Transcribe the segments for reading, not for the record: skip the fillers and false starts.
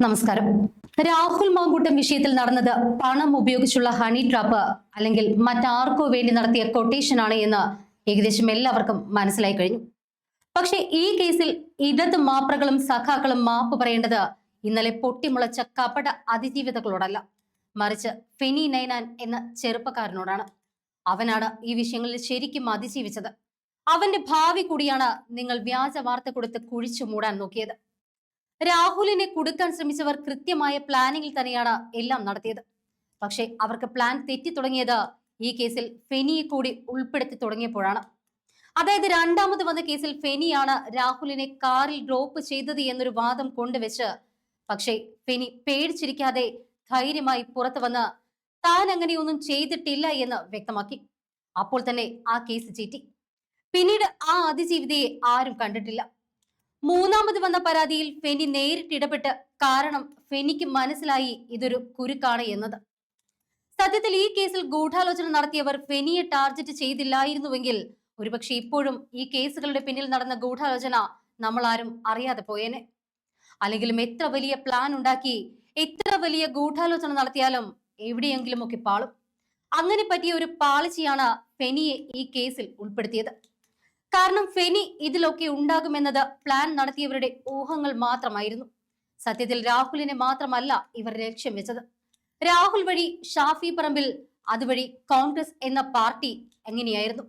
നമസ്കാരം. രാഹുൽ മാങ്കൂട്ടം വിഷയത്തിൽ നടന്നത് പണം ഉപയോഗിച്ചുള്ള ഹണി ട്രാപ്പ് അല്ലെങ്കിൽ മറ്റാർക്കോ വേണ്ടി നടത്തിയ കൊട്ടേഷനാണ് എന്ന് ഏകദേശം എല്ലാവർക്കും മനസ്സിലായി കഴിഞ്ഞു. പക്ഷെ ഈ കേസിൽ ഇടത് മാപ്രകളും സഖാക്കളും മാപ്പ് പറയേണ്ടത് ഇന്നലെ പൊട്ടിമുളച്ച കപട അതിജീവിതകളോടല്ല, മറിച്ച് ഫെനി നൈനാൻ എന്ന ചെറുപ്പക്കാരനോടാണ്. അവനാണ് ഈ വിഷയങ്ങളിൽ ശരിക്കും അതിജീവിച്ചത്. അവന്റെ ഭാവി കൂടിയാണ് നിങ്ങൾ വ്യാജ വാർത്ത കൊടുത്ത് കുഴിച്ചു മൂടാൻ നോക്കിയത്. രാഹുലിനെ കുടുക്കാൻ ശ്രമിച്ചവർ കൃത്യമായ പ്ലാനിങ്ങിൽ തന്നെയാണ് എല്ലാം നടത്തിയത്. പക്ഷെ അവർക്ക് പ്ലാൻ തെറ്റി തുടങ്ങിയത് ഈ കേസിൽ ഫെനിയെ കൂടി ഉൾപ്പെടുത്തി തുടങ്ങിയപ്പോഴാണ്. അതായത് രണ്ടാമത് വന്ന കേസിൽ ഫെനിയാണ് രാഹുലിനെ കാറിൽ ഡ്രോപ്പ് ചെയ്തത് എന്നൊരു വാദം കൊണ്ടുവച്ച്, പക്ഷേ ഫെനി പേടിച്ചിരിക്കാതെ ധൈര്യമായി പുറത്തു വന്ന് താൻ അങ്ങനെയൊന്നും ചെയ്തിട്ടില്ല എന്ന് വ്യക്തമാക്കി. അപ്പോൾ തന്നെ ആ കേസ് ചീറ്റി. പിന്നീട് ആ അതിജീവിതയെ ആരും കണ്ടിട്ടില്ല. മൂന്നാമത് വന്ന പരാതിയിൽ ഫെനി നേരിട്ട് ഇടപെട്ട് കാരണം ഫെനിക്ക് മനസ്സിലായി ഇതൊരു കുരുക്കാണ് എന്നത്. സത്യത്തിൽ ഈ കേസിൽ ഗൂഢാലോചന നടത്തിയവർ ഫെനിയെ ടാർഗറ്റ് ചെയ്തില്ലായിരുന്നുവെങ്കിൽ ഒരുപക്ഷെ ഇപ്പോഴും ഈ കേസുകളുടെ പിന്നിൽ നടന്ന ഗൂഢാലോചന നമ്മൾ ആരും അറിയാതെ പോയേനെ. അല്ലെങ്കിലും എത്ര വലിയ പ്ലാൻ ഉണ്ടാക്കി എത്ര വലിയ ഗൂഢാലോചന നടത്തിയാലും എവിടെയെങ്കിലും ഒക്കെ പാളും. അങ്ങനെ പറ്റിയ ഒരു പാളിച്ചയാണ് ഫെനിയെ ഈ കേസിൽ ഉൾപ്പെടുത്തിയത്. കാരണം ഫെനി ഇതിലൊക്കെ ഉണ്ടാകുമെന്നത് പ്ലാൻ നടത്തിയവരുടെ ഊഹങ്ങൾ മാത്രമായിരുന്നു. സത്യത്തിൽ രാഹുലിനെ മാത്രമല്ല ഇവർ ലക്ഷ്യം വെച്ചത്. രാഹുൽ വഴി ഷാഫി പറമ്പിൽ, അതുവഴി കോൺഗ്രസ് എന്ന പാർട്ടി എങ്ങനെയായിരുന്നു.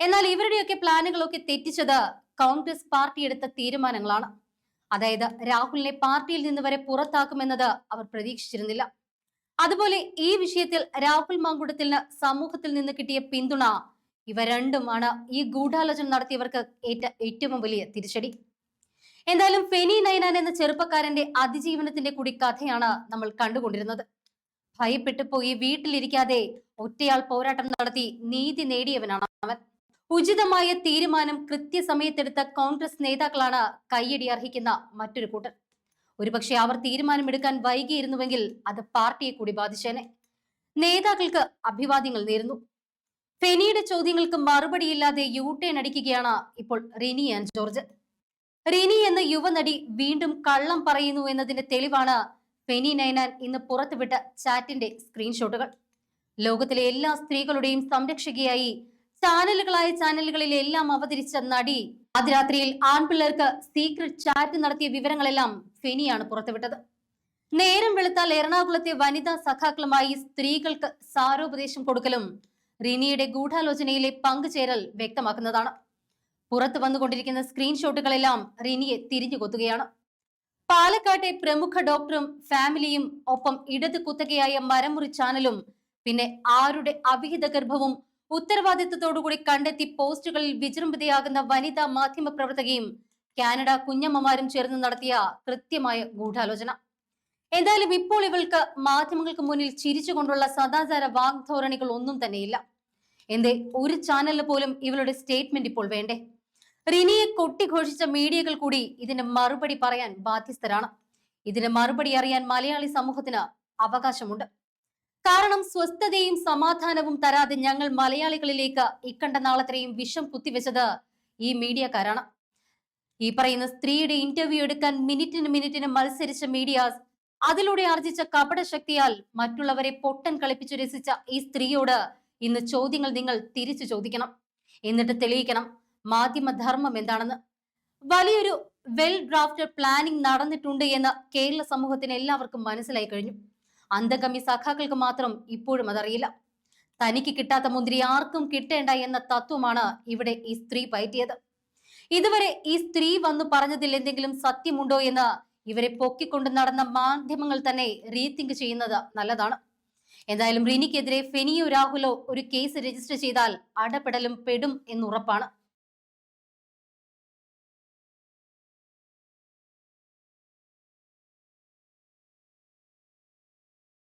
എന്നാൽ ഇവരുടെയൊക്കെ പ്ലാനുകളൊക്കെ തെറ്റിച്ചത് കോൺഗ്രസ് പാർട്ടി എടുത്ത തീരുമാനങ്ങളാണ്. അതായത് രാഹുലിനെ പാർട്ടിയിൽ നിന്ന് വരെ പുറത്താക്കുമെന്നത് അവർ പ്രതീക്ഷിച്ചിരുന്നില്ല. അതുപോലെ ഈ വിഷയത്തിൽ രാഹുൽ മാങ്കൂട്ടത്തിന് സമൂഹത്തിൽ നിന്ന് കിട്ടിയ പിന്തുണ ഇവ രണ്ടുമാണ് ഈ ഗൂഢാലോചന നടത്തിയവർക്ക് ഏറ്റവും വലിയ തിരിച്ചടി. എന്തായാലും ഫെനി നൈനാൻ എന്ന ചെറുപ്പക്കാരന്റെ അതിജീവനത്തിന്റെ കൂടി കഥയാണ് നമ്മൾ കണ്ടുകൊണ്ടിരുന്നത്. ഭയപ്പെട്ടു പോയി വീട്ടിലിരിക്കാതെ ഒറ്റയാൾ പോരാട്ടം നടത്തി നീതി നേടിയവനാണ് അവൻ. ഉചിതമായ തീരുമാനം കൃത്യസമയത്തെടുത്ത കോൺഗ്രസ് നേതാക്കളാണ് കയ്യടി അർഹിക്കുന്ന മറ്റൊരു കൂട്ടർ. ഒരുപക്ഷെ അവർ തീരുമാനമെടുക്കാൻ വൈകിയിരുന്നുവെങ്കിൽ അത് പാർട്ടിയെ കൂടി ബാധിച്ചേനെ. നേതാക്കൾക്ക് അഭിവാദ്യങ്ങൾ നേരുന്നു. ഫെനിയുടെ ചോദ്യങ്ങൾക്ക് മറുപടിയില്ലാതെ യു-ടേൺ അടിക്കുകയാണ് ഇപ്പോൾ റിനി ആൻഡ് ജോർജ്. റിനി എന്ന യുവനടി വീണ്ടും കള്ളം പറയുന്നു എന്നതിന്റെ തെളിവാണ് ഫെനി നൈനാൻ ഇന്ന് പുറത്തുവിട്ട ചാറ്റിന്റെ സ്ക്രീൻഷോട്ടുകൾ. ലോകത്തിലെ എല്ലാ സ്ത്രീകളുടെയും സംരക്ഷകയായി ചാനലുകളിൽ എല്ലാം അവതരിച്ച നടി അതിരാത്രിയിൽ ആൺപിള്ളേർക്ക് സീക്രട്ട് ചാറ്റ് നടത്തിയ വിവരങ്ങളെല്ലാം ഫെനിയാണ് പുറത്തുവിട്ടത്. നേരം വെളുത്താൽ എറണാകുളത്തെ വനിതാ സഖാക്കളുമായി സ്ത്രീകൾക്ക് സാരോപദേശം കൊടുക്കലും റിനിയുടെ ഗൂഢാലോചനയിലെ പങ്കുചേരൽ വ്യക്തമാക്കുന്നതാണ്. പുറത്തു വന്നുകൊണ്ടിരിക്കുന്ന സ്ക്രീൻഷോട്ടുകളെല്ലാം റിനിയെ തിരിഞ്ഞുകൊത്തുകയാണ്. പാലക്കാട്ടെ പ്രമുഖ ഡോക്ടറും ഫാമിലിയും, ഒപ്പം ഇടത് കുത്തകയായ മരമുറി ചാനലും, പിന്നെ ആരുടെ അവിഹിത ഗർഭവും ഉത്തരവാദിത്വത്തോടുകൂടി കണ്ടെത്തി പോസ്റ്റുകളിൽ വിജൃംഭിതയാകുന്ന വനിതാ മാധ്യമ പ്രവർത്തകയും കാനഡ കുഞ്ഞമ്മമാരും ചേർന്ന് നടത്തിയ കൃത്യമായ ഗൂഢാലോചന. എന്തായാലും ഇപ്പോൾ ഇവൾക്ക് മാധ്യമങ്ങൾക്ക് മുന്നിൽ ചിരിച്ചുകൊണ്ടുള്ള സദാചാര വാഗ്ധോരണികൾ ഒന്നും തന്നെയില്ല. എന്തേ ഒരു ചാനലിന് പോലും ഇവളുടെ സ്റ്റേറ്റ്മെന്റ് ഇപ്പോൾ വേണ്ടേ? റിനിയെ കൊട്ടിഘോഷിച്ച മീഡിയകൾ കൂടി ഇതിന് മറുപടി പറയാൻ ബാധ്യസ്ഥരാണ്. ഇതിന് മറുപടി അറിയാൻ മലയാളി സമൂഹത്തിന് അവകാശമുണ്ട്. കാരണം സ്വസ്ഥതയും സമാധാനവും തരാതെ ഞങ്ങൾ മലയാളികളിലേക്ക് ഇക്കണ്ട നാളത്രയും വിഷം കുത്തിവെച്ചത് ഈ മീഡിയക്കാരാണ്. ഈ പറയുന്ന സ്ത്രീയുടെ ഇന്റർവ്യൂ എടുക്കാൻ മിനിറ്റിന് മത്സരിച്ച മീഡിയാസ്, അതിലൂടെ ആർജിച്ച കപട ശക്തിയാൽ മറ്റുള്ളവരെ പൊട്ടൻ കളിപ്പിച്ചു രസിച്ച ഈ സ്ത്രീയോട് ഇന്ന് ചോദ്യങ്ങൾ നിങ്ങൾ തിരിച്ചു ചോദിക്കണം. എന്നിട്ട് തെളിയിക്കണം മാധ്യമധർമ്മം എന്താണെന്ന്. വലിയൊരു വെൽ ഡ്രാഫ്റ്റഡ് പ്ലാനിംഗ് നടന്നിട്ടുണ്ട് എന്ന് കേരള സമൂഹത്തിന് എല്ലാവർക്കും മനസ്സിലായി കഴിഞ്ഞു. അന്തഗമി സഖാക്കൾക്ക് മാത്രം ഇപ്പോഴും അതറിയില്ല. തനിക്ക് കിട്ടാത്ത മുന്തിരി ആർക്കും കിട്ടേണ്ട എന്ന തത്വമാണ് ഇവിടെ ഈ സ്ത്രീ പയറ്റിയത്. ഇതുവരെ ഈ സ്ത്രീ വന്നു പറഞ്ഞതിൽ എന്തെങ്കിലും സത്യമുണ്ടോ എന്ന് ഇവരെ പൊക്കിക്കൊണ്ട് നടന്ന മാധ്യമങ്ങൾ തന്നെ റീതിങ്ക് ചെയ്യുന്നത് നല്ലതാണ്. എന്തായാലും റിനിക്കെതിരെ ഫെനിയോ രാഹുലോ ഒരു കേസ് രജിസ്റ്റർ ചെയ്താൽ അടപെടലും പെടും എന്നുറപ്പാണ്.